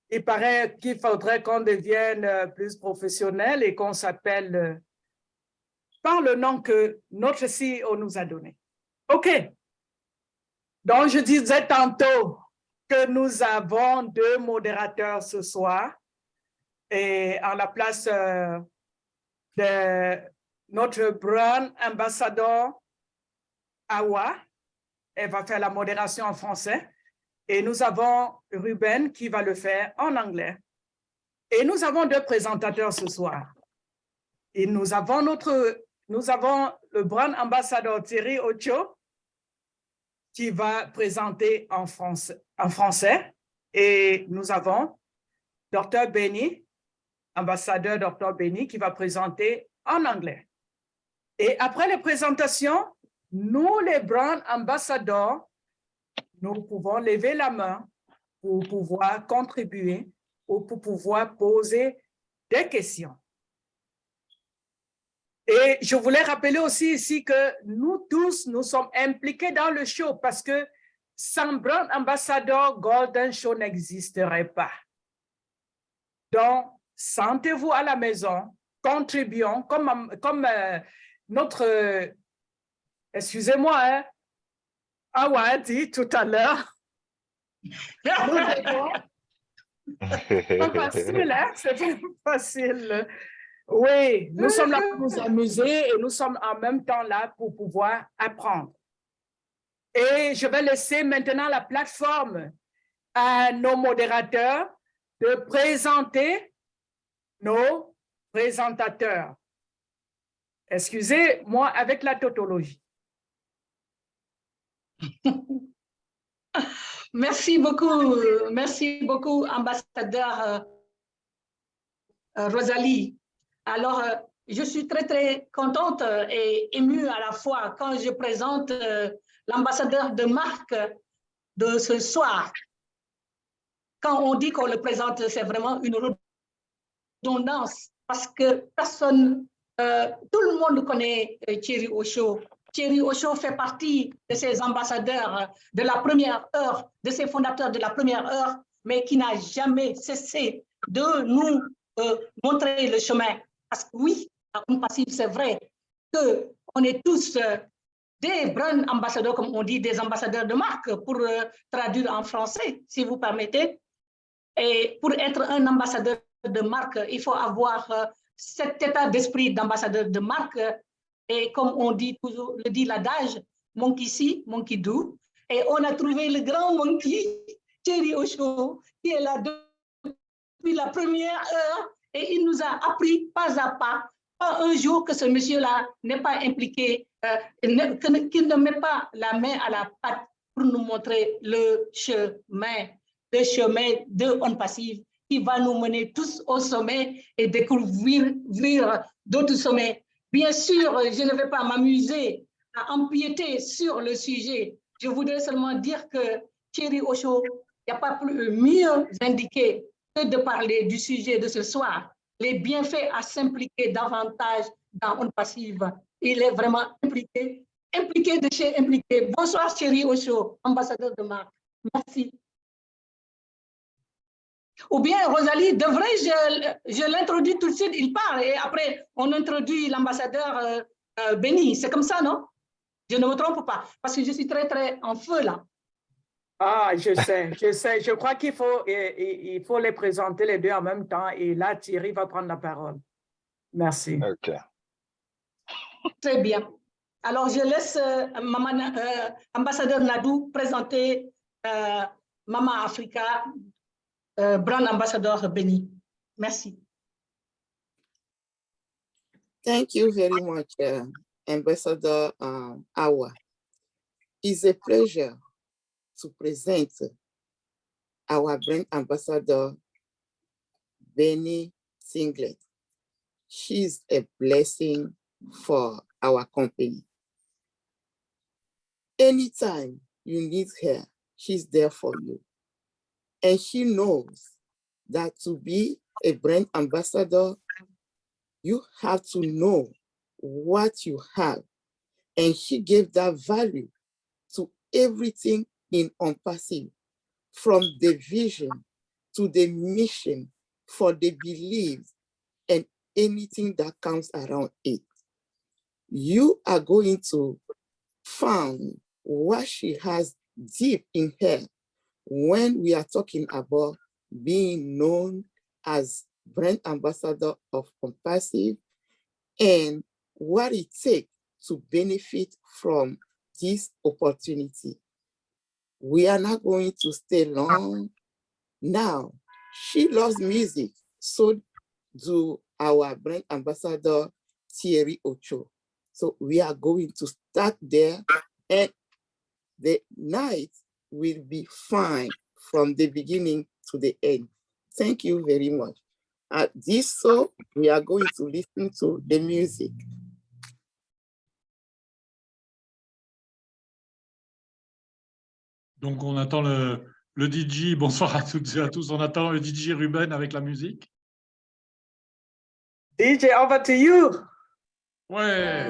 il paraît qu'il faudrait qu'on devienne plus professionnel et qu'on s'appelle par le nom que notre CEO nous a donné. OK. Donc, je disais tantôt que nous avons 2 modérateurs ce soir et en la place de notre brand ambassadeur Awa. Elle va faire la modération en français. Et nous avons Ruben qui va le faire en anglais. Et nous avons 2 présentateurs ce soir. Et nous avons le brand ambassadeur Thierry Ocho qui va présenter en français. Et nous avons Dr. Benny, ambassadeur Dr. Benny, qui va présenter en anglais. Et après les présentations, nous, les brand ambassadeurs, nous pouvons lever la main pour pouvoir contribuer ou pour pouvoir poser des questions. Et je voulais rappeler aussi ici que nous tous, nous sommes impliqués dans le show parce que sans brand ambassadeur, Golden Show n'existerait pas. Donc, sentez-vous à la maison, contribuons comme notre, excusez-moi, hein, Awa a dit tout à l'heure. C'est pas facile, hein? C'est pas facile. Oui, nous sommes là pour nous amuser et nous sommes en même temps là pour pouvoir apprendre. Et je vais laisser maintenant la plateforme à nos modérateurs de présenter nos présentateurs. Excusez-moi avec la tautologie. Merci beaucoup, ambassadeur Rosalie. Alors, je suis très contente et émue à la fois quand je présente l'ambassadeur de marque de ce soir. Quand on dit qu'on le présente, c'est vraiment une redondance parce que personne, tout le monde connaît Thierry Ocho. Thierry Ocho fait partie de ces ambassadeurs de la première heure, de ces fondateurs de la première heure, mais qui n'a jamais cessé de nous montrer le chemin. Parce que oui, en passif, c'est vrai qu'on est tous des brand ambassadeurs, comme on dit, des ambassadeurs de marque, pour traduire en français, si vous permettez. Et pour être un ambassadeur de marque, il faut avoir cet état d'esprit d'ambassadeur de marque. Et comme on dit toujours, le dit l'adage, monkey see, monkey do. Et on a trouvé le grand monkey, Thierry Ocho, qui est là depuis la première heure. Et il nous a appris pas à pas un jour que ce monsieur-là n'est pas impliqué, qu'il ne met pas la main à la pâte pour nous montrer le chemin de On Passive qui va nous mener tous au sommet et découvrir d'autres sommets. Bien sûr, je ne vais pas m'amuser à empiéter sur le sujet. Je voudrais seulement dire que Thierry Ocho, il n'y a pas mieux indiqué que de parler du sujet de ce soir, les bienfaits à s'impliquer davantage dans On Passive. Il est vraiment impliqué de chez impliqué. Bonsoir Thierry Ocho, ambassadeur de marque. Merci. Ou bien, Rosalie, je l'introduis tout de suite, il parle, et après, on introduit l'ambassadeur Benny. C'est comme ça, non? Je ne me trompe pas, parce que je suis très en feu, là. Ah, je sais. Je crois qu'il faut les présenter les deux en même temps, et là, Thierry va prendre la parole. Merci. OK. Très bien. Alors, je laisse ambassadeur Nadou présenter Mama Africa, brand ambassador Benny. Merci. Thank you very much, Ambassador Awa. It's a pleasure to present our brand ambassador, Benny Singlet. She's a blessing for our company. Anytime you need her, she's there for you. And she knows that to be a brand ambassador, you have to know what you have. And she gave that value to everything in On Passive, from the vision to the mission for the beliefs and anything that comes around it. You are going to find what she has deep in her when we are talking about being known as brand ambassador of Compassive and what it takes to benefit from this opportunity. We are not going to stay long. Now, she loves music, so do our brand ambassador, Thierry Ocho. So we are going to start there, and the night will be fine from the beginning to the end. Thank you very much. At this, so we are going to listen to the music. Donc, on attend le DJ. Bonsoir à toutes et à tous. On attend le DJ Ruben avec la musique. DJ, over to you. Ouais.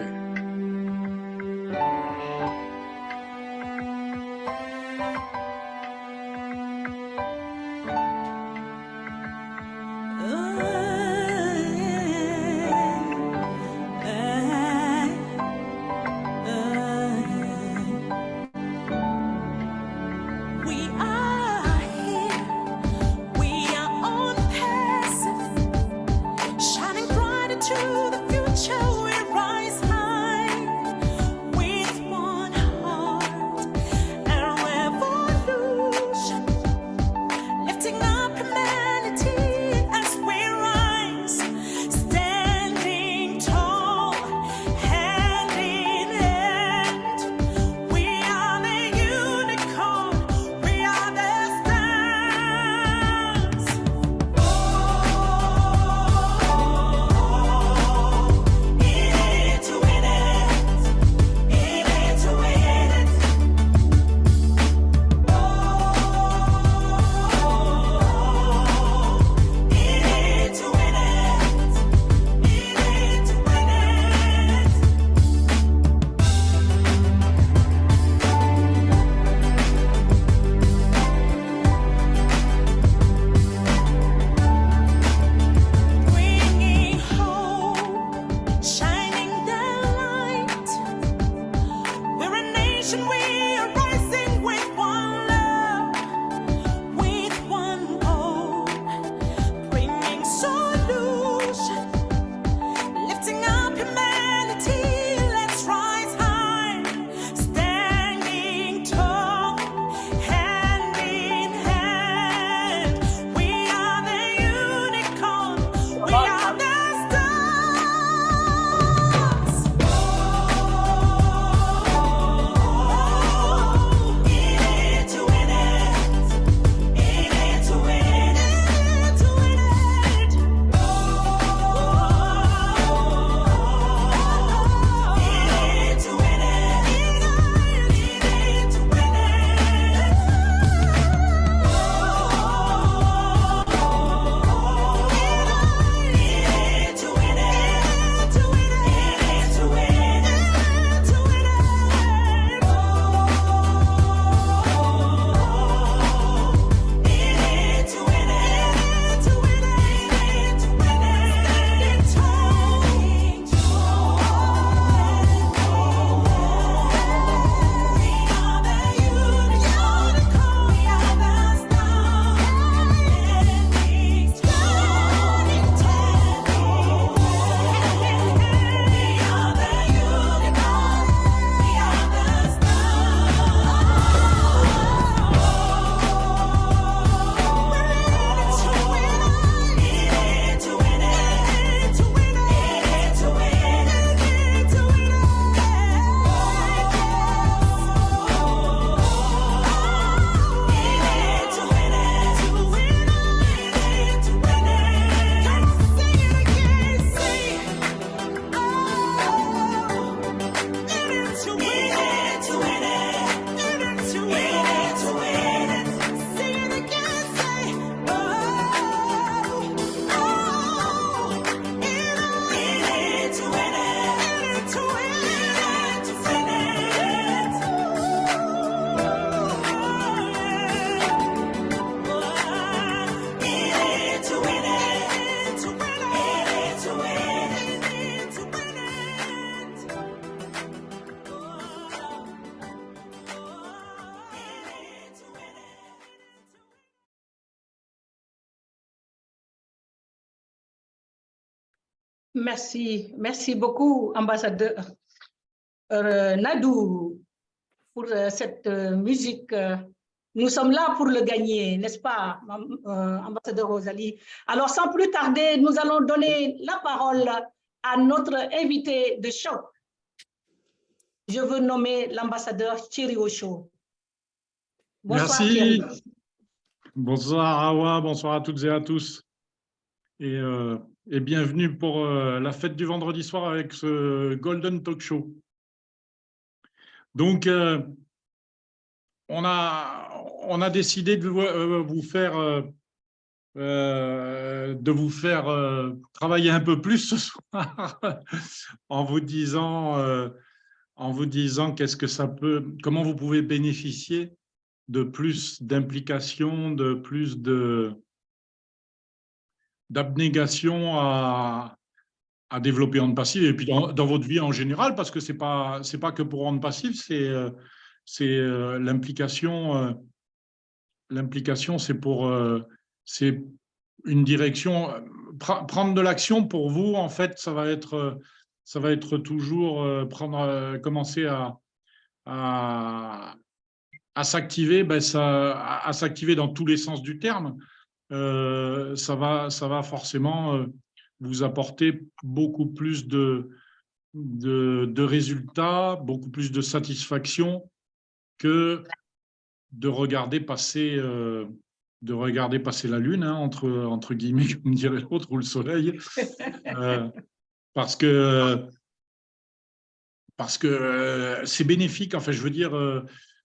We are here, we are on passive, shining bright into the future. We rise high with one. Merci beaucoup, ambassadeur Nadou, pour cette musique. Nous sommes là pour le gagner, n'est-ce pas, ambassadeur Rosalie? Alors, sans plus tarder, nous allons donner la parole à notre invité de choc. Je veux nommer l'ambassadeur Thierry Ocho. Bonsoir, Merci. Thierry. Bonsoir Awa, bonsoir à toutes et à tous. Et bienvenue pour la fête du vendredi soir avec ce Golden Talk Show. Donc, on a décidé de vous faire travailler un peu plus ce soir en vous disant qu'est-ce que ça peut, comment vous pouvez bénéficier de plus d'implication, de plus d'abnégation à développer Rente Passive et puis dans votre vie en général, parce que c'est pas que pour Rente Passive, c'est l'implication. L'implication, c'est une direction. Prendre de l'action pour vous, en fait, ça va être toujours commencer à s'activer, à s'activer dans tous les sens du terme. Ça va forcément vous apporter beaucoup plus de résultats, beaucoup plus de satisfaction que de regarder passer la lune, hein, entre guillemets, comme dirait l'autre, ou le soleil, parce que c'est bénéfique. Enfin, je veux dire,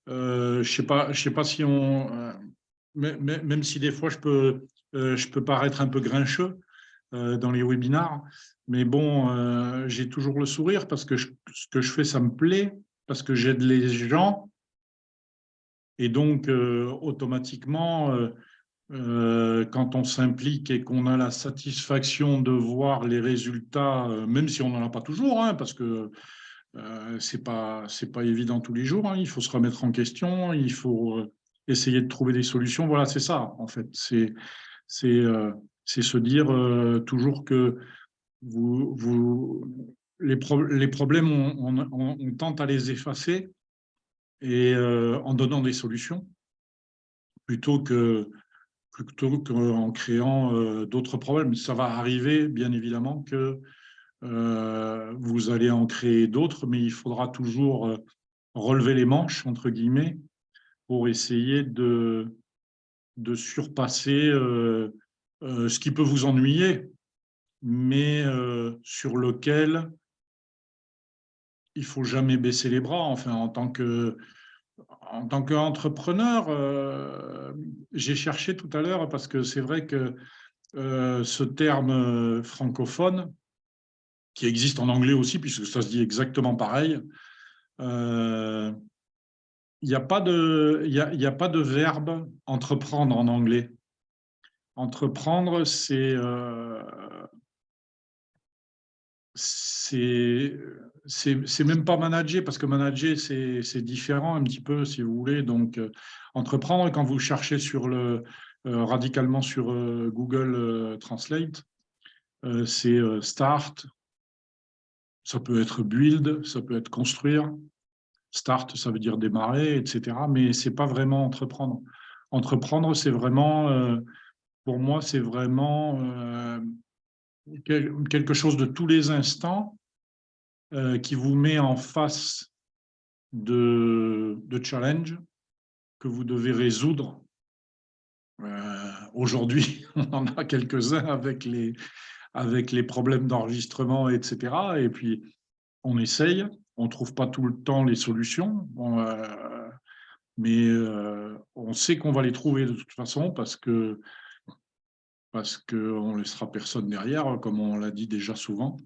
je sais pas si même si des fois je peux paraître un peu grincheux dans les webinars, mais bon, j'ai toujours le sourire parce que ce que je fais, ça me plaît, parce que j'aide les gens. Et donc, automatiquement, quand on s'implique et qu'on a la satisfaction de voir les résultats, même si on n'en a pas toujours, hein, parce que c'est pas évident tous les jours, hein, il faut se remettre en question, il faut essayer de trouver des solutions. Voilà, c'est ça, en fait. C'est se dire toujours que les problèmes, on tente à les effacer et en donnant des solutions plutôt qu'en créant d'autres problèmes. Ça va arriver, bien évidemment, que vous allez en créer d'autres, mais il faudra toujours relever les manches, entre guillemets, pour essayer de surpasser ce qui peut vous ennuyer, mais sur lequel il ne faut jamais baisser les bras. Enfin, en tant qu'entrepreneur, j'ai cherché tout à l'heure, parce que c'est vrai que ce terme francophone, qui existe en anglais aussi, puisque ça se dit exactement pareil, il n'y a pas de verbe entreprendre en anglais. Entreprendre, c'est même pas manager, parce que manager, c'est différent un petit peu, si vous voulez. Donc, entreprendre, quand vous cherchez radicalement sur Google Translate, c'est start, ça peut être build, ça peut être construire. Start, ça veut dire démarrer, etc. Mais ce n'est pas vraiment entreprendre. Entreprendre, c'est vraiment, pour moi, c'est vraiment quelque chose de tous les instants qui vous met en face de challenges que vous devez résoudre. Aujourd'hui, on en a quelques-uns avec les problèmes d'enregistrement, etc. Et puis, on essaye, on ne trouve pas tout le temps les solutions, mais on sait qu'on va les trouver de toute façon parce qu'on ne laissera personne derrière, comme on l'a dit déjà souvent.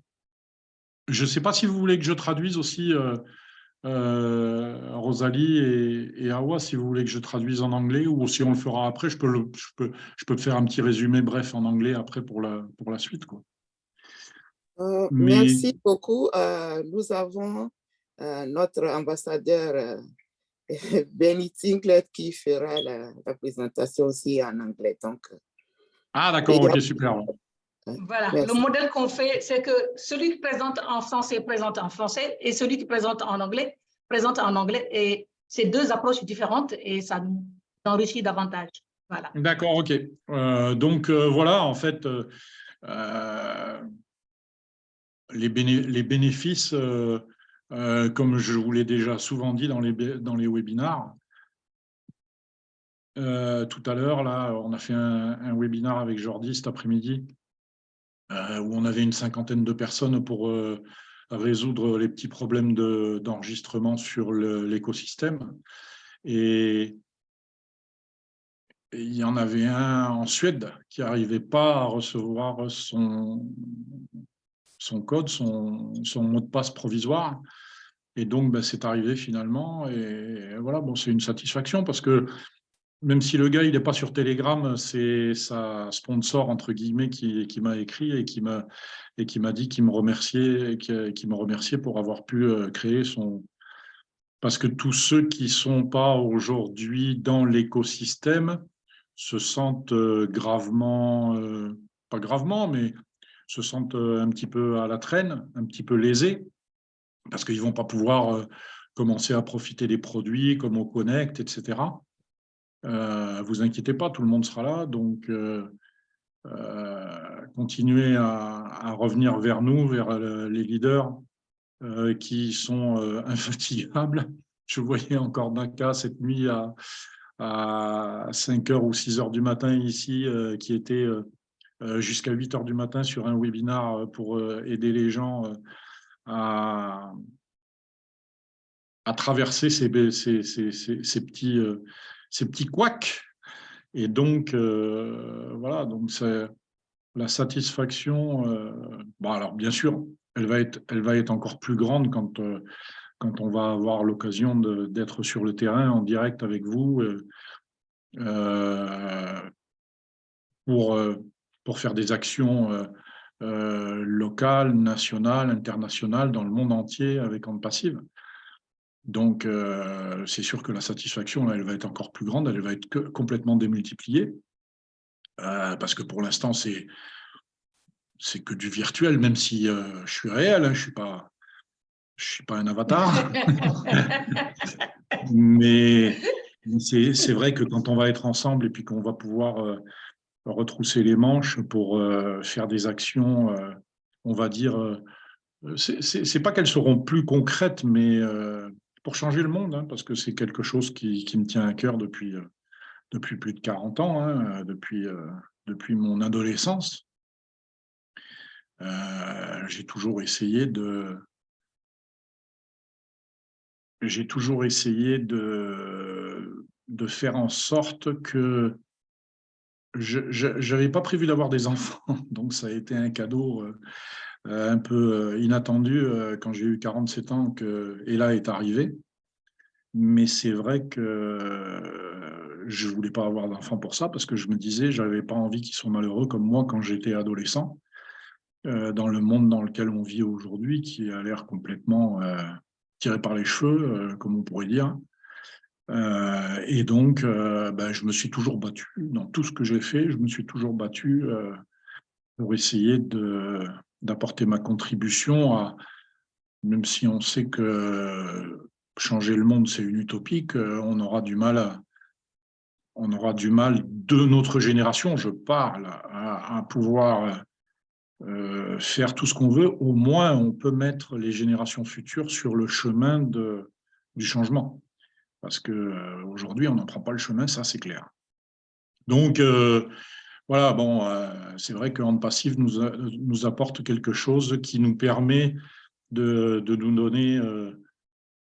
Je ne sais pas si vous voulez que je traduise aussi, Rosalie et Awa, si vous voulez que je traduise en anglais, ou si on le fera après, je peux faire un petit résumé bref en anglais après pour la suite, quoi. Merci beaucoup. Nous avons notre ambassadeur Benny Tinklet qui fera la présentation aussi en anglais. Donc, ah, d'accord, ok, super. Voilà, Merci. le modèle qu'on fait, c'est que celui qui présente en français présente en français et celui qui présente en anglais présente en anglais. Et c'est deux approches différentes et ça nous enrichit davantage. Voilà. D'accord, ok. Donc voilà, en fait, les bénéfices, comme je vous l'ai déjà souvent dit dans les webinars, tout à l'heure, là, on a fait un webinar avec Jordi cet après-midi où on avait une 50aine de personnes pour résoudre les petits problèmes d'enregistrement sur l'écosystème. Et il y en avait un en Suède qui n'arrivait pas à recevoir son code, son mot de passe provisoire. Et donc, ben, c'est arrivé finalement. Et voilà, bon, c'est une satisfaction parce que même si le gars, il n'est pas sur Telegram, c'est sa sponsor, entre guillemets, qui m'a écrit et qui m'a dit qu'il me remerciait, qui me remerciait pour avoir pu créer son... Parce que tous ceux qui ne sont pas aujourd'hui dans l'écosystème se sentent gravement, pas gravement, mais se sentent un petit peu à la traîne, un petit peu lésés, parce qu'ils ne vont pas pouvoir commencer à profiter des produits comme au Connect, etc. Vous inquiétez pas, tout le monde sera là, donc continuez à revenir vers nous, vers les leaders qui sont infatigables. Je voyais encore Naka cette nuit à 5h ou 6h du matin ici, qui était jusqu'à 8h du matin sur un webinar pour aider les gens à traverser ces petits couacs. Et donc, voilà, donc c'est la satisfaction. Bon, alors, bien sûr, elle va être encore plus grande quand on va avoir l'occasion d'être sur le terrain en direct avec vous pour faire des actions locales, nationales, internationales, dans le monde entier avec Onde Passive. Donc, c'est sûr que la satisfaction, là, elle va être encore plus grande, elle va être complètement démultipliée, parce que pour l'instant, c'est que du virtuel, même si je suis réel, hein, je suis pas un avatar. Mais c'est vrai que quand on va être ensemble et puis qu'on va pouvoir retrousser les manches pour faire des actions, on va dire, c'est pas qu'elles seront plus concrètes, mais pour changer le monde, hein, parce que c'est quelque chose qui me tient à cœur depuis plus de 40 ans, hein, depuis mon adolescence. J'ai toujours essayé de faire en sorte que je n'avais pas prévu d'avoir des enfants, donc ça a été un cadeau un peu inattendu quand j'ai eu 47 ans que Ella est arrivée. Mais c'est vrai que je ne voulais pas avoir d'enfants pour ça, parce que je me disais, je n'avais pas envie qu'ils soient malheureux comme moi quand j'étais adolescent, dans le monde dans lequel on vit aujourd'hui, qui a l'air complètement tiré par les cheveux, comme on pourrait dire. Et donc, je me suis toujours battu. Dans tout ce que j'ai fait, je me suis toujours battu pour essayer d'apporter ma contribution même si on sait que changer le monde, c'est une utopie, on aura du mal de notre génération, je parle, à pouvoir faire tout ce qu'on veut. Au moins, on peut mettre les générations futures sur le chemin du changement. Parce qu'aujourd'hui, on n'en prend pas le chemin, ça c'est clair. Donc, voilà, bon, c'est vrai que Onde Passive nous apporte quelque chose qui nous permet de nous donner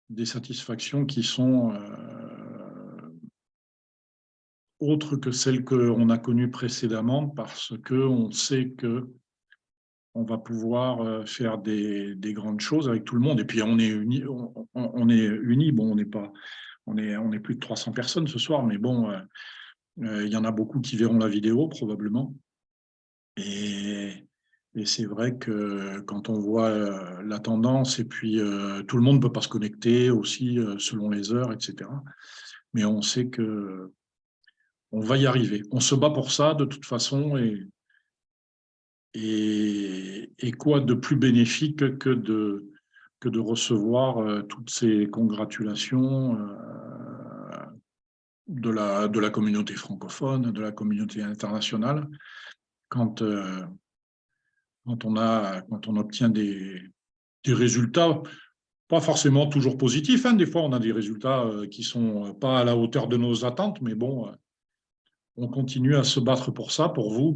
des satisfactions qui sont autres que celles qu'on a connues précédemment, parce qu'on sait qu'on va pouvoir faire des grandes choses avec tout le monde. Et puis on est unis, bon, on est plus de 300 personnes ce soir, mais bon, il y en a beaucoup qui verront la vidéo probablement. Et c'est vrai que quand on voit la tendance, et puis tout le monde ne peut pas se connecter aussi selon les heures, etc. Mais on sait qu'on va y arriver. On se bat pour ça de toute façon, et Et quoi de plus bénéfique que de recevoir toutes ces congratulations de la communauté francophone, de la communauté internationale, quand on obtient des résultats, pas forcément toujours positifs, hein. Des fois, on a des résultats qui sont pas à la hauteur de nos attentes, mais bon, on continue à se battre pour ça, pour vous,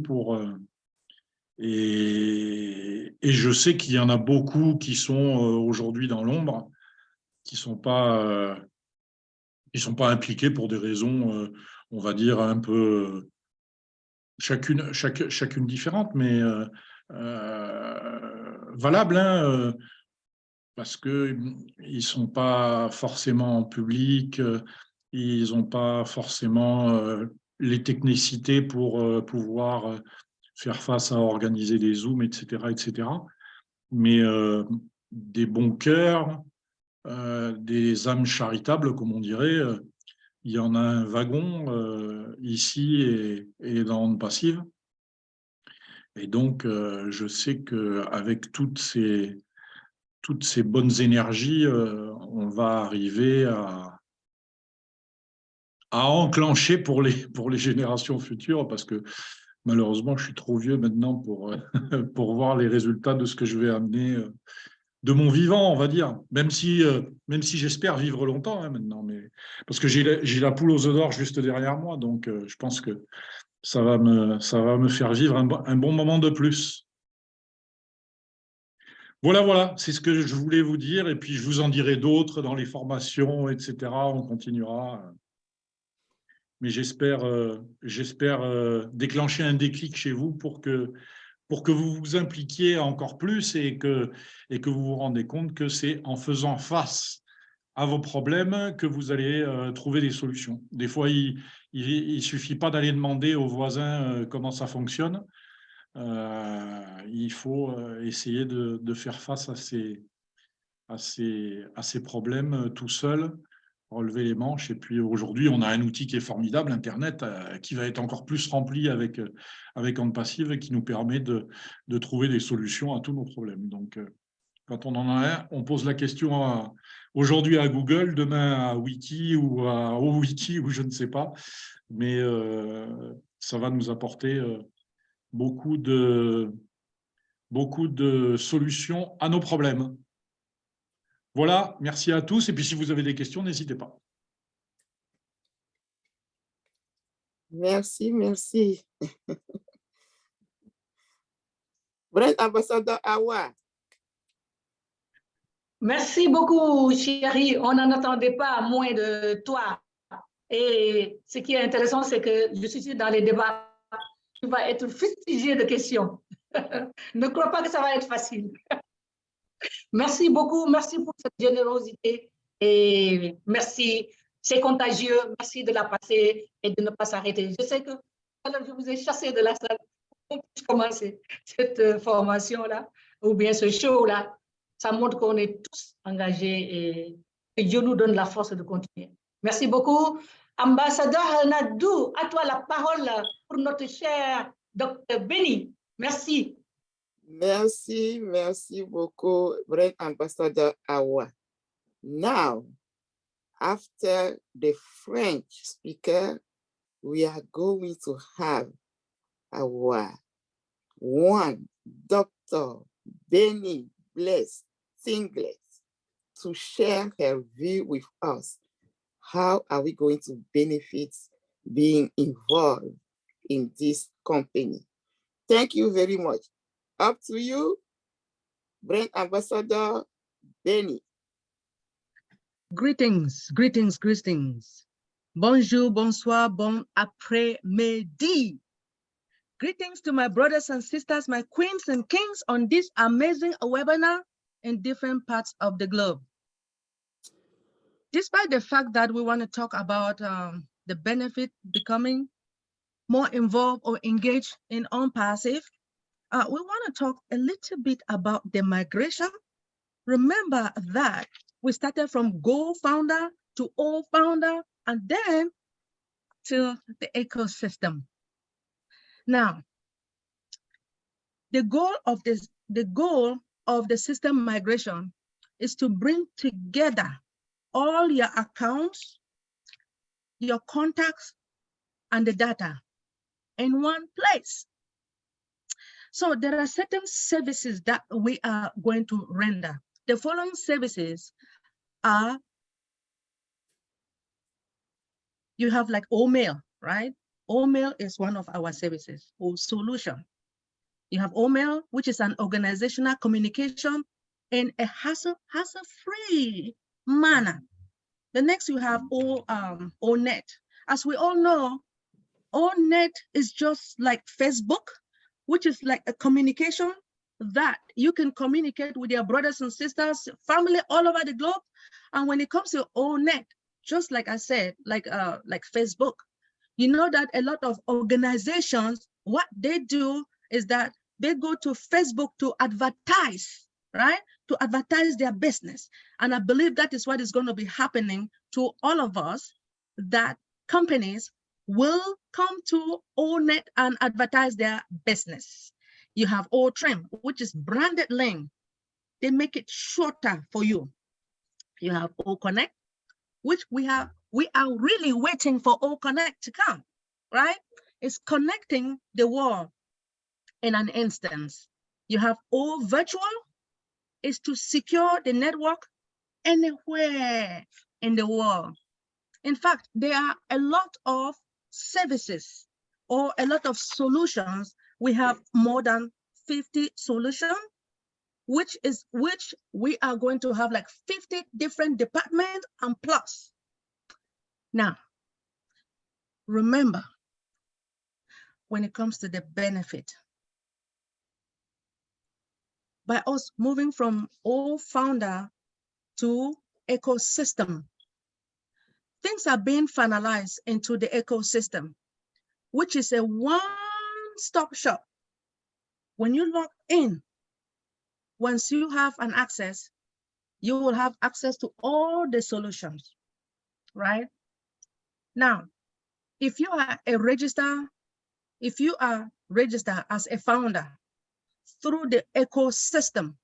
et je sais qu'il y en a beaucoup qui sont aujourd'hui dans l'ombre, qui sont pas impliqués pour des raisons, on va dire, un peu chacune différente, mais valables, hein, parce qu'ils ne sont pas forcément en public, ils n'ont pas forcément les technicités pour pouvoir faire face à organiser des Zooms, etc., etc. Mais des bons cœurs, des âmes charitables, comme on dirait, il y en a un wagon ici et dans Onde Passive. Et donc, je sais qu'avec toutes ces bonnes énergies, on va arriver à enclencher pour les générations futures, parce que malheureusement, je suis trop vieux maintenant pour voir les résultats de ce que je vais amener de mon vivant, on va dire, même si j'espère vivre longtemps, hein, maintenant, mais parce que j'ai la poule aux œufs d'or juste derrière moi, donc je pense que ça va me faire vivre un bon moment de plus. Voilà, c'est ce que je voulais vous dire, et puis je vous en dirai d'autres dans les formations, etc. On continuera. Mais j'espère déclencher un déclic chez vous pour que vous vous impliquiez encore plus et que vous vous rendez compte que c'est en faisant face à vos problèmes que vous allez trouver des solutions. Des fois, il suffit pas d'aller demander aux voisins comment ça fonctionne. Il faut essayer de faire face à ces problèmes tout seul, relever les manches. Et puis aujourd'hui, on a un outil qui est formidable, Internet, qui va être encore plus rempli avec Onde Passive et qui nous permet de trouver des solutions à tous nos problèmes. Donc, quand on en a un, on pose la question aujourd'hui à Google, demain à Wiki ou à OWiki ou je ne sais pas, mais ça va nous apporter beaucoup de solutions à nos problèmes. Voilà, merci à tous. Et puis, si vous avez des questions, n'hésitez pas. Merci. Brand Ambassador Awa. Merci beaucoup, chérie. On n'en attendait pas moins de toi. Et ce qui est intéressant, c'est que je suis sûre dans les débats, tu vas être fustigé de questions. Ne crois pas que ça va être facile. Merci beaucoup, merci pour cette générosité et merci, c'est contagieux, merci de la passer et de ne pas s'arrêter. Je sais que alors, je vous ai chassé de la salle pour commencer cette formation-là ou bien ce show-là. Ça montre qu'on est tous engagés et que Dieu nous donne la force de continuer. Merci beaucoup. Ambassadeur Nadou, à toi la parole pour notre cher Dr. Benny. Merci. Merci beaucoup, Brand Ambassador Awa. Now, after the French speaker, we are going to have our one Dr. Benny Bless Singlet to share her view with us. How are we going to benefit being involved in this company? Thank you very much. Up to you, Brand Ambassador Benny. Greetings. Bonjour, bonsoir, bon après-midi. Greetings to my brothers and sisters, my queens and kings on this amazing webinar in different parts of the globe. Despite the fact that we want to talk about the benefit becoming more involved or engaged in Onde Passive, we want to talk a little bit about the migration. Remember that we started from Go founder to O founder and then to the ecosystem. Now, The goal of the system migration is to bring together all your accounts, your contacts, and the data in one place. So there are certain services that we are going to render. The following services are, you have like OMail, right? OMail is one of our services or solution. You have OMail, which is an organizational communication in a hassle-free manner. The next you have ONet. As we all know, ONet is just like Facebook, which is like a communication that you can communicate with your brothers and sisters, family all over the globe. And when it comes to ONet, just like I said, like Facebook, you know that a lot of organizations, what they do is that they go to Facebook to advertise, right? To advertise their business. And I believe that is what is going to be happening to all of us, that companies will come to ONet and advertise their business. You have OTrim, which is branded link. They make it shorter for you. You have OConnect, which we are really waiting for OConnect to come, right? It's connecting the world in an instance. You have OVirtual, is to secure the network anywhere in the world. In fact, there are a lot of services or a lot of solutions. We have more than 50 solutions, which we are going to have like 50 different departments and plus. Now, remember, when it comes to the benefit, by us moving from all founder to ecosystem, things are being finalized into the ecosystem, which is a one-stop shop. When you log in, once you have an access, you will have access to all the solutions, right? Now, if you are registered as a founder through the ecosystem,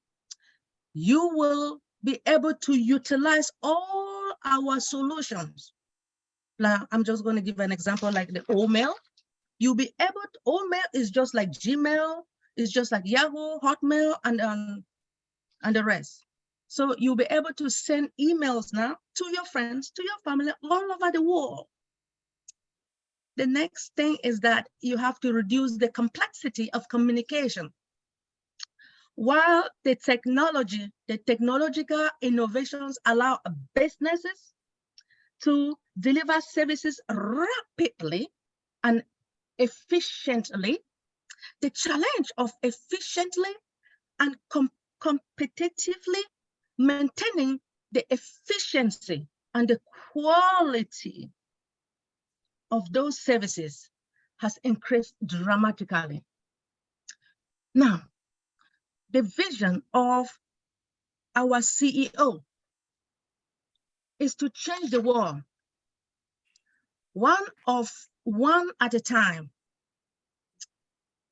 you will be able to utilize all our solutions. Now, I'm just going to give an example like the OMail. You'll be able to, OMail is just like Gmail, it's just like Yahoo, Hotmail, and the rest. So you'll be able to send emails now to your friends, to your family all over the world. The next thing is that you have to reduce the complexity of communication. While the technological innovations allow businesses to deliver services rapidly and efficiently, the challenge of efficiently and competitively maintaining the efficiency and the quality of those services has increased dramatically. Now, the vision of our CEO is to change the world one at a time.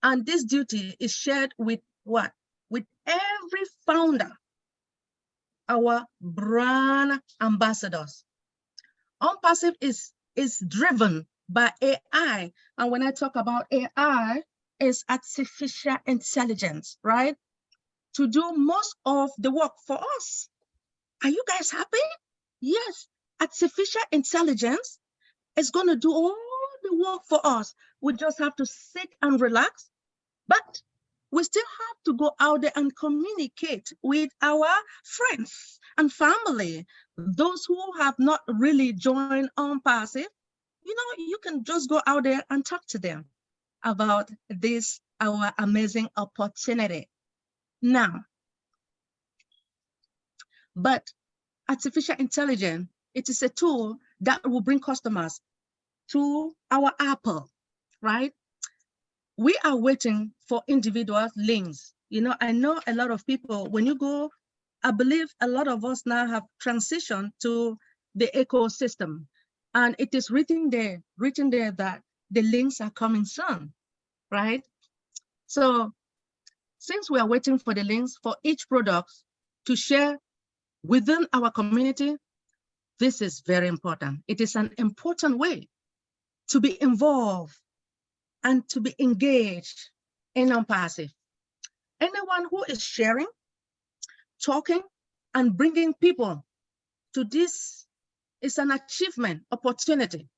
And this duty is shared with what? With every founder, our brand ambassadors. OnPassive is driven by AI. And when I talk about AI, it's artificial intelligence, right? To do most of the work for us. Are you guys happy? Yes, artificial intelligence is going to do all the work for us. We just have to sit and relax, but we still have to go out there and communicate with our friends and family. Those who have not really joined OnPassive, you can just go out there and talk to them about this, our amazing opportunity. Now, but artificial intelligence, it is a tool that will bring customers to our Apple, right? We are waiting for individual links. I know a lot of people, when you go, I believe a lot of us now have transitioned to the ecosystem, and it is written there that the links are coming soon, right? So since we are waiting for the links for each product to share within our community, this is very important. It is an important way to be involved and to be engaged in non-passive. Anyone who is sharing, talking, and bringing people to this is an achievement, opportunity.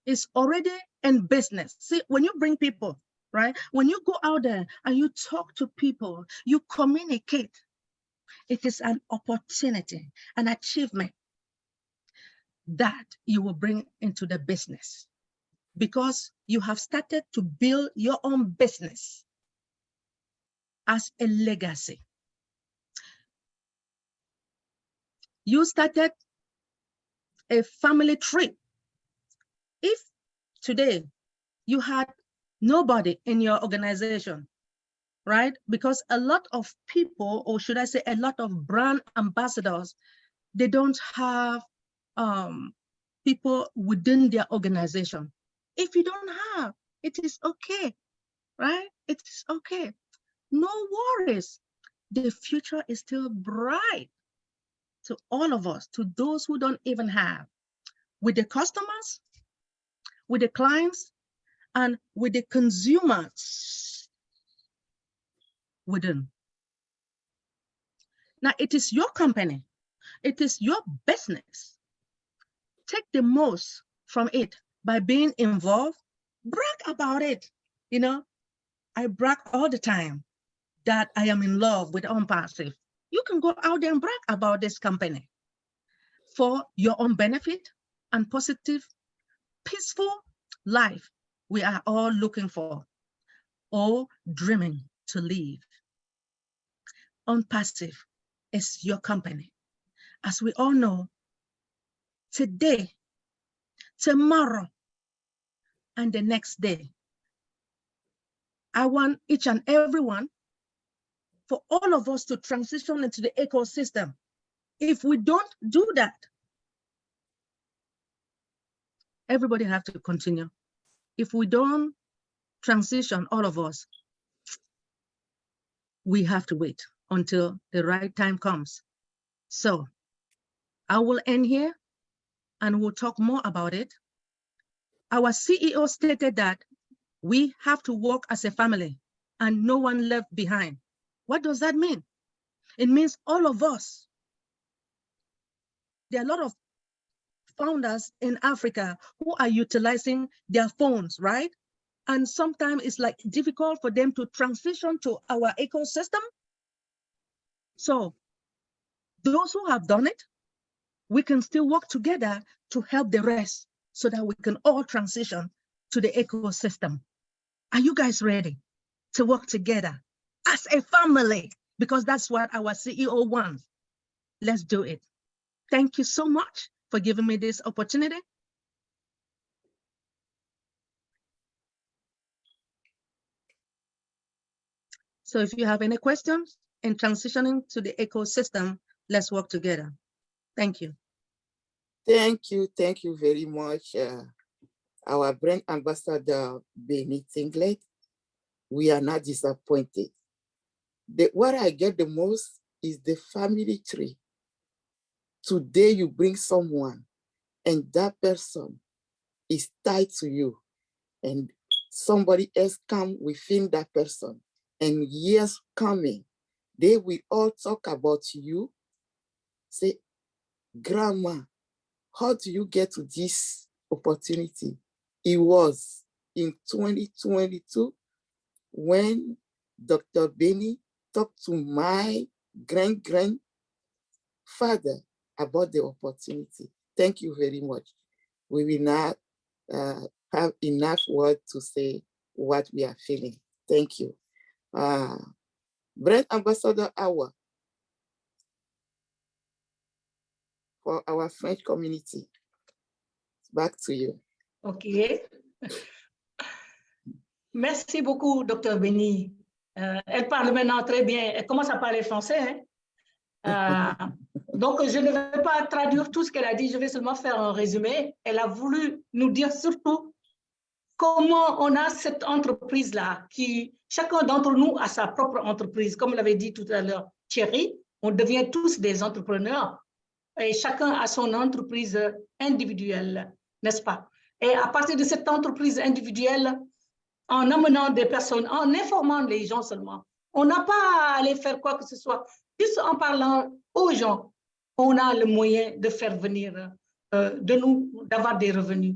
It's already in business. See, when you bring people, right? When you go out there and you talk to people, you communicate, it is an opportunity, an achievement that you will bring into the business because you have started to build your own business as a legacy. You started a family tree. If today you had nobody in your organization, right? Because a lot of people, or should I say a lot of brand ambassadors, they don't have people within their organization. If you don't have, it is okay, right? It is okay. No worries. The future is still bright to all of us, to those who don't even have, with the customers, with the clients, and with the consumers within. Now, it is your company. It is your business. Take the most from it by being involved. Brag about it. You know, I brag all the time that I am in love with OnPassive. You can go out there and brag about this company for your own benefit and positive, peaceful life we are all looking for or dreaming to live. OnPassive is your company. As we all know, today, tomorrow, and the next day, I want each and every one, for all of us to transition into the ecosystem. If we don't do that, everybody have to continue. If we don't transition, all of us, we have to wait until the right time comes. So I will end here and we'll talk more about it. Our CEO stated that we have to work as a family and no one left behind. What does that mean? It means all of us. There are a lot of founders in Africa who are utilizing their phones, right? And sometimes it's like difficult for them to transition to our ecosystem. So those who have done it, we can still work together to help the rest so that we can all transition to the ecosystem. Are you guys ready to work together as a family? Because that's what our CEO wants. Let's do it. Thank you so much for giving me this opportunity. So if you have any questions in transitioning to the ecosystem, let's work together. Thank you. Thank you very much, our brand ambassador, Benny Tinglet. We are not disappointed. What I get the most is the family tree. Today you bring someone and that person is tied to you and somebody else come within that person, and years coming, they will all talk about you. Say, Grandma, how do you get to this opportunity? It was in 2022 when Dr. Benny talked to my grandfather about the opportunity. Thank you very much. We will not have enough words to say what we are feeling. Thank you. Brand Ambassador Awa for our French community. Back to you. OK. Merci beaucoup, Dr. Benny. Elle parle maintenant très bien. Elle commence à parler français. Hein? Donc, je ne vais pas traduire tout ce qu'elle a dit. Je vais seulement faire un résumé. Elle a voulu nous dire surtout comment on a cette entreprise-là qui, chacun d'entre nous a sa propre entreprise. Comme l'avait dit tout à l'heure Thierry, on devient tous des entrepreneurs et chacun a son entreprise individuelle, n'est-ce pas? Et à partir de cette entreprise individuelle, en amenant des personnes, en informant les gens seulement, on n'a pas à aller faire quoi que ce soit. Juste en parlant aux gens, on a le moyen de faire venir, d'avoir des revenus.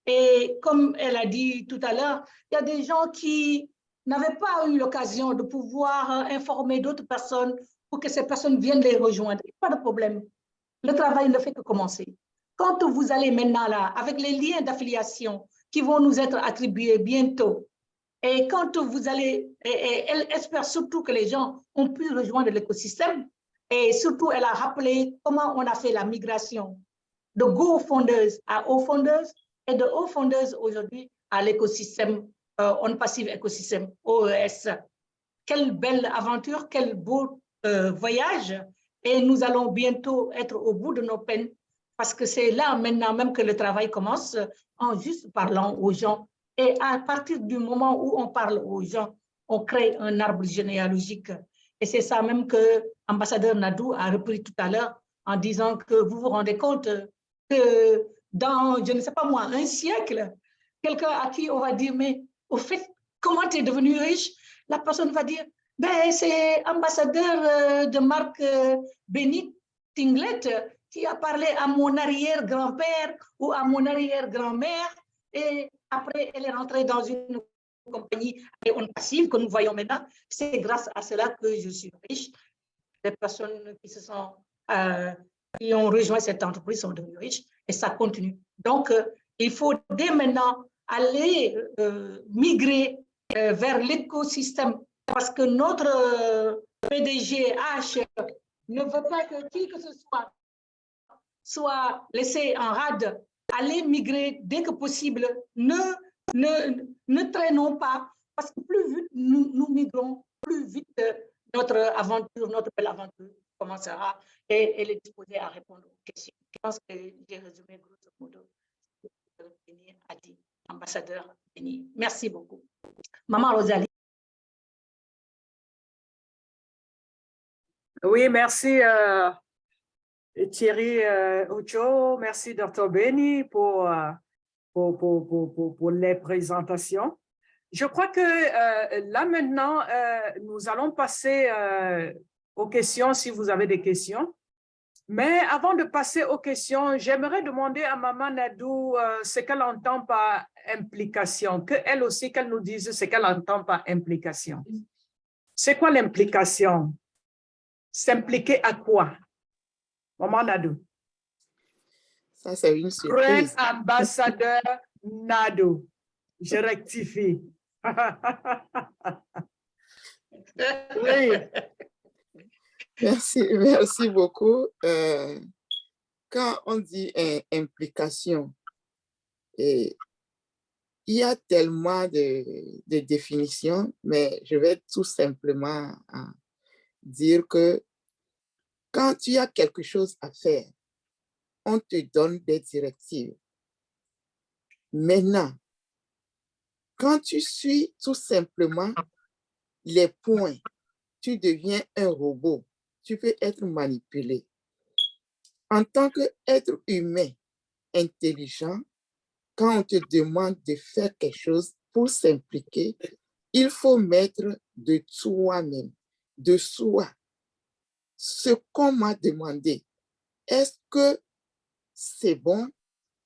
Et comme elle a dit tout à l'heure, il y a des gens qui n'avaient pas eu l'occasion de pouvoir informer d'autres personnes pour que ces personnes viennent les rejoindre. Pas de problème. Le travail ne fait que commencer. Quand vous allez maintenant là, avec les liens d'affiliation qui vont nous être attribués bientôt, et quand vous allez, et elle espère surtout que les gens ont pu rejoindre l'écosystème, et surtout elle a rappelé comment on a fait la migration de GoFunders à OFunders, et de OFunders aujourd'hui à l'écosystème, On Passive Écosystème, OES. Quelle belle aventure, quel beau voyage. Et nous allons bientôt être au bout de nos peines parce que c'est là maintenant même que le travail commence en juste parlant aux gens. Et à partir du moment où on parle aux gens, on crée un arbre généalogique. Et c'est ça même que l'ambassadeur Nadou a repris tout à l'heure en disant que vous vous rendez compte que dans, je ne sais pas moi, un siècle, quelqu'un à qui on va dire, mais au fait, comment tu es devenu riche? La personne va dire, ben, c'est ambassadeur de marque Béni Tinglet qui a parlé à mon arrière-grand-père ou à mon arrière-grand-mère et après elle est rentrée dans une compagnie On Passive que nous voyons maintenant. C'est grâce à cela que je suis riche. Les personnes qui qui ont rejoint cette entreprise sont devenues riches et ça continue. Donc, il faut dès maintenant aller migrer vers l'écosystème parce que notre PDG H ne veut pas que qui que ce soit laissé en rade. Allez migrer dès que possible. Ne traînons pas parce que plus vite nous migrons, plus vite notre aventure, notre belle aventure commencera et elle est disposée à répondre aux questions. Je pense que j'ai résumé grosso modo ce que Béni a dit, ambassadeur Béni. Merci beaucoup. Maman Rosalie. Oui, merci Thierry Ocho, merci Dr. Béni pour les présentations. Je crois que là maintenant, nous allons passer aux questions si vous avez des questions. Mais avant de passer aux questions, j'aimerais demander à Maman Nadou ce qu'elle entend par implication, qu'elle aussi, qu'elle nous dise ce qu'elle entend par implication. C'est quoi l'implication? S'impliquer à quoi? Maman Nadou. Ça, c'est une surprise. Grand ambassadeur Nadou. Je rectifie. Oui. Merci beaucoup. Quand on dit implication, il y a tellement de définitions, mais je vais tout simplement dire que quand tu as quelque chose à faire, on te donne des directives. Maintenant, quand tu suis tout simplement les points, tu deviens un robot. Tu peux être manipulé. En tant qu'être humain intelligent, quand on te demande de faire quelque chose pour s'impliquer, il faut mettre de toi-même, de soi, ce qu'on m'a demandé. Est-ce que c'est bon?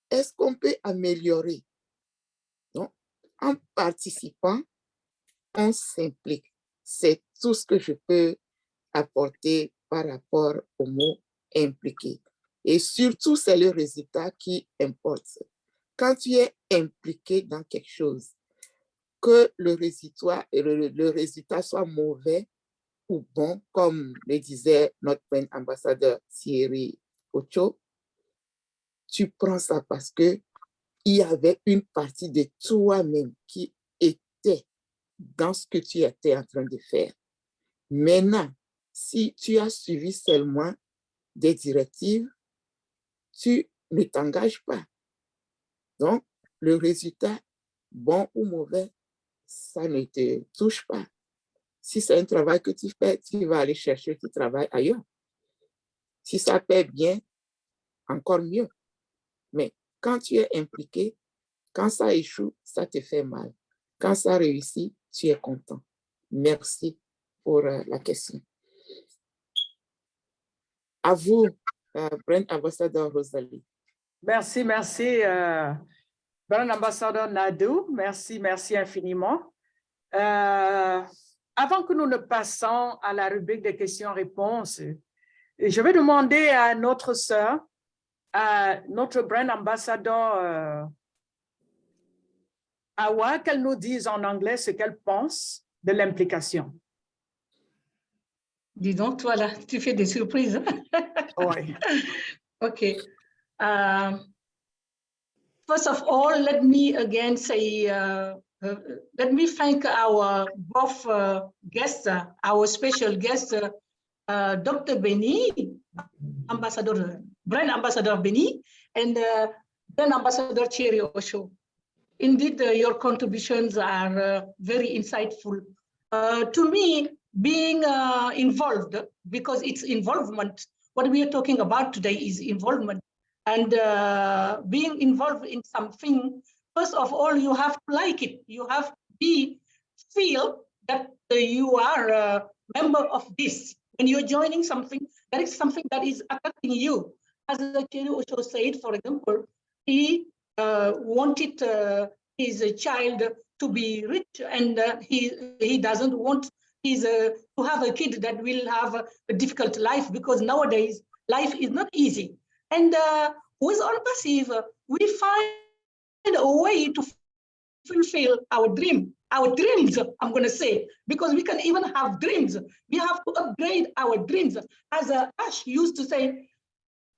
Est-ce qu'on peut améliorer? Donc, en participant, on s'implique. C'est tout ce que je peux apporter par rapport au mot impliqué. Et surtout, c'est le résultat qui importe. Quand tu es impliqué dans quelque chose, que le résultat soit mauvais ou bon, comme le disait notre ambassadeur Thierry Ocho, tu prends ça parce que il y avait une partie de toi-même qui était dans ce que tu étais en train de faire. Maintenant, si tu as suivi seulement des directives, tu ne t'engages pas. Donc, le résultat bon ou mauvais, ça ne te touche pas. Si c'est un travail que tu fais, tu vas aller chercher du travail ailleurs. Si ça paie bien, encore mieux. Mais quand tu es impliqué, quand ça échoue, ça te fait mal. Quand ça réussit, tu es content. Merci pour la question. À vous, Brand Ambassador Rosalie. Merci, merci, Brand Ambassador Nadeau. Merci, merci infiniment. Avant que nous ne passons à la rubrique des questions-réponses, je vais demander à notre sœur, à notre Brand Ambassador Awa, qu'elle nous dise en anglais ce qu'elle pense de l'implication. Dis donc, toi là, tu fais des surprises. Oui. Okay. First of all, let me again say, let me thank our both guests, our special guest, Dr. Beni, Brand Ambassador Beni, and Brand Ambassador Thierry Osho. Indeed, your contributions are very insightful. To me, being involved, because it's involvement, what we are talking about today is involvement. And being involved in something, first of all, you have to like it. You have to feel that you are a member of this. When you're joining something, there is something that is affecting you. As Thierry Osho said, for example, he wanted his child to be rich, and he doesn't want to have a kid that will have a difficult life, because nowadays life is not easy. And with OnPassive, we find a way to fulfill our dreams, I'm going to say, because we can even have dreams. We have to upgrade our dreams. As Ash used to say,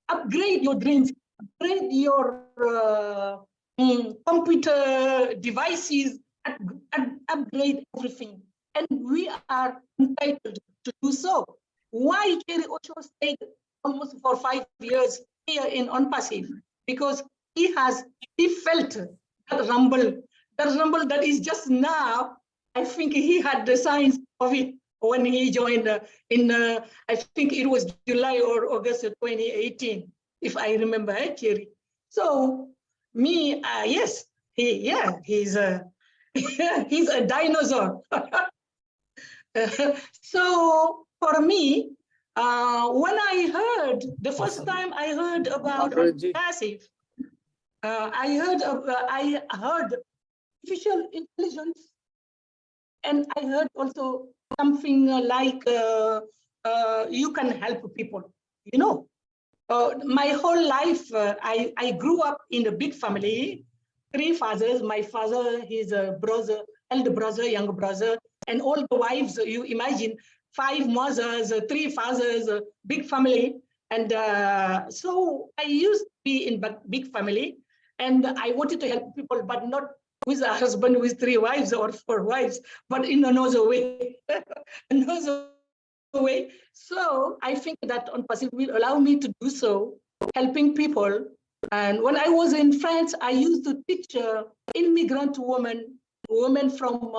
upgrade your dreams, upgrade your computer devices, and upgrade everything. And we are entitled to do so. Why Thierry Osho stayed almost for 5 years here in OnPassive? Because he felt that rumble that is just now. I think he had the signs of it when he joined I think it was July or August 2018, if I remember it, Thierry. So me, yes, he's a he's a dinosaur. So for me, when I heard the first time I heard about OnPassive, I heard artificial intelligence, and I heard also something like you can help people. You know, my whole life I grew up in a big family, 3 fathers. My father, his brother, elder brother, younger brother, and all the wives. You imagine 5 mothers, 3 fathers, big family. And so I used to be in big family, and I wanted to help people, but not with a husband with 3 wives or 4 wives, but in another way. Another way. So I think that OnPassive will allow me to do so, helping people. And when I was in France, I used to teach immigrant women from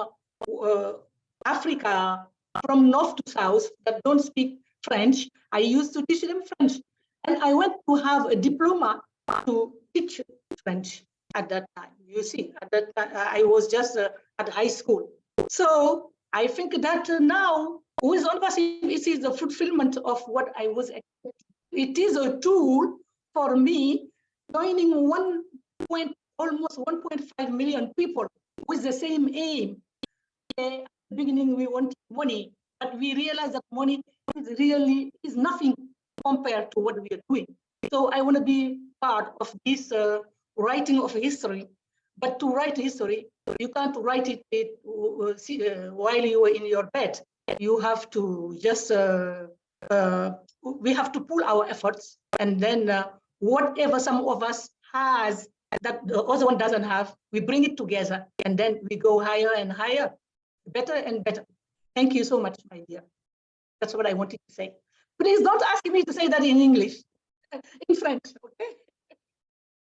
Africa, from north to south, that don't speak French. I used to teach them French. And I went to have a diploma to teach French at that time. You see, at that time, I was just at high school. So I think that now, with OnPassive, it is the fulfillment of what I was expecting. It is a tool for me, joining almost 1.5 million people with the same aim. At the beginning, we wanted money, but we realized that money is nothing compared to what we are doing. So I want to be part of this writing of history. But to write history, you can't write it while you are in your bed. You have to just, we have to pull our efforts, and then whatever some of us has that the other one doesn't have, we bring it together, and then we go higher and higher, better and better. Thank you so much, my dear. That's what I wanted to say. Please don't ask me to say that in English, in French, okay?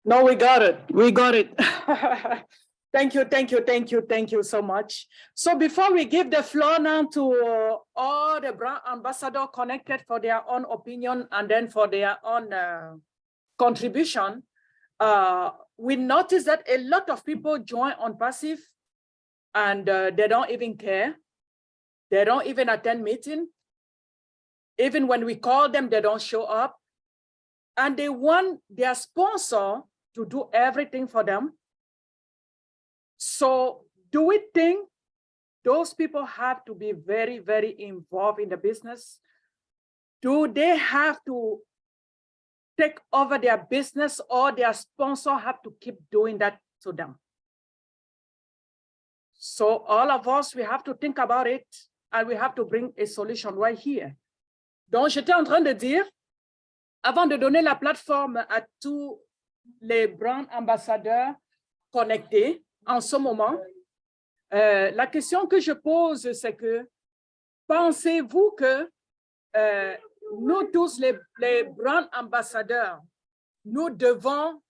No, we got it. We got it. Thank you so much. So before we give the floor now to all the brand ambassadors connected for their own opinion and then for their own contribution, we noticed that a lot of people join on passive and they don't even care. They don't even attend meeting. Even when we call them, they don't show up. And they want their sponsor to do everything for them. So do we think those people have to be very, very involved in the business? Do they have to take over their business or their sponsor have to keep doing that to them? So all of us, we have to think about it and we have to bring a solution right here. Donc, j'étais en train de dire, avant de donner la plateforme à tous les brand ambassadeurs connectés en ce moment, la question que je pose, c'est que pensez-vous que nous tous, les brand ambassadeurs, nous devons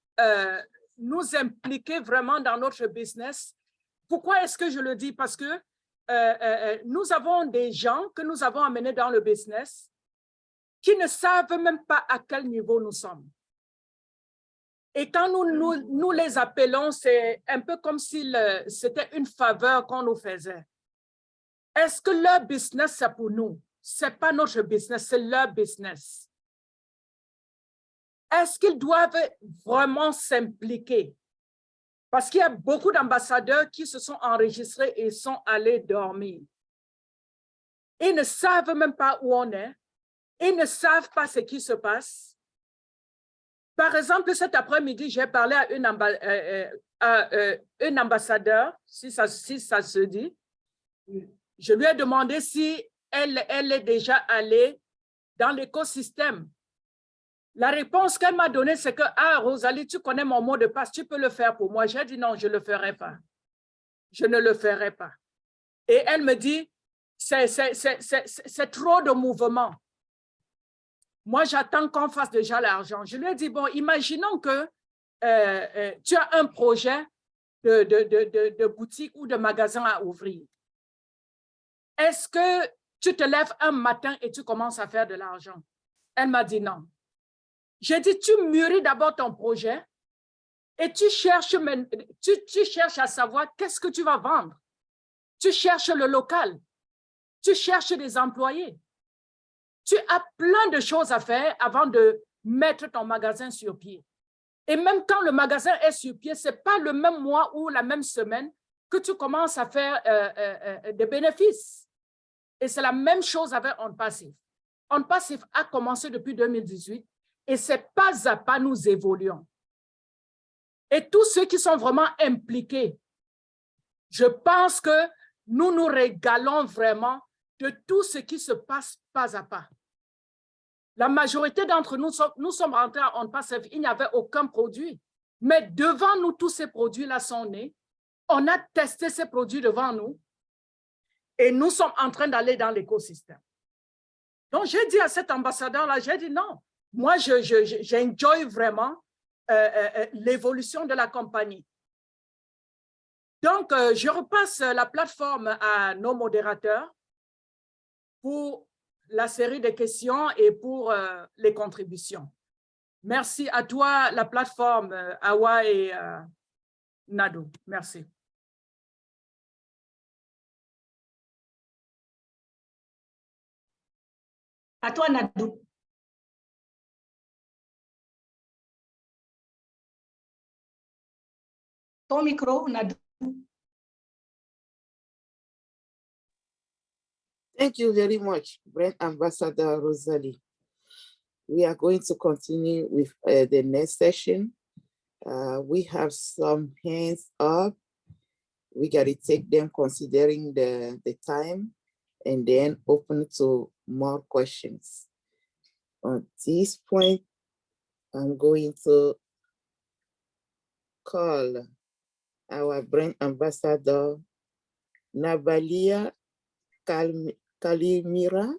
nous impliquer vraiment dans notre business? Pourquoi est-ce que je le dis? Parce que nous avons des gens que nous avons amenés dans le business qui ne savent même pas à quel niveau nous sommes. Et quand nous les appelons, c'est un peu comme si c'était une faveur qu'on nous faisait. Est-ce que leur business, c'est pour nous? Ce n'est pas notre business, c'est leur business. Est-ce qu'ils doivent vraiment s'impliquer? Parce qu'il y a beaucoup d'ambassadeurs qui se sont enregistrés et sont allés dormir. Ils ne savent même pas où on est. Ils ne savent pas ce qui se passe. Par exemple, cet après-midi, j'ai parlé à une ambassadeur, si ça se dit. Je lui ai demandé si elle est déjà allée dans l'écosystème. La réponse qu'elle m'a donnée, c'est que, ah, Rosalie, tu connais mon mot de passe, tu peux le faire pour moi. J'ai dit non, je ne le ferai pas. Je ne le ferai pas. Et elle me dit, c'est trop de mouvement. Moi, j'attends qu'on fasse déjà l'argent. Je lui ai dit, bon, imaginons que tu as un projet de boutique ou de magasin à ouvrir. Est-ce que tu te lèves un matin et tu commences à faire de l'argent? Elle m'a dit non. J'ai dit, tu mûris d'abord ton projet et tu cherches à savoir qu'est-ce que tu vas vendre. Tu cherches le local. Tu cherches des employés. Tu as plein de choses à faire avant de mettre ton magasin sur pied. Et même quand le magasin est sur pied, ce n'est pas le même mois ou la même semaine que tu commences à faire des bénéfices. Et c'est la même chose avec On Passive. On Passive a commencé depuis 2018 et c'est pas à pas nous évoluons. Et tous ceux qui sont vraiment impliqués, je pense que nous nous régalons vraiment de tout ce qui se passe pas à pas. La majorité d'entre nous, nous sommes rentrés à On Passive, il n'y avait aucun produit. Mais devant nous, tous ces produits-là sont nés. On a testé ces produits devant nous et nous sommes en train d'aller dans l'écosystème. Donc, j'ai dit à cet ambassadeur-là, j'ai dit non, moi, j'enjoy vraiment l'évolution de la compagnie. Donc, je repasse la plateforme à nos modérateurs pour la série de questions et pour les contributions. Merci à toi, la plateforme Awa et Nado. Merci. À toi, Nadou. Ton micro, Nadou. Thank you very much, Brand Ambassador Rosalie. We are going to continue with the next session. We have some hands up. We got to take them considering the time and then open to more questions. At this point, I'm going to call our brand ambassador, Nabalia Kalimira.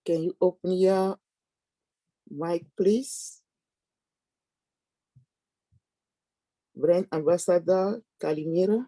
Can you open your mic, please? Brand Ambassador Kalimira.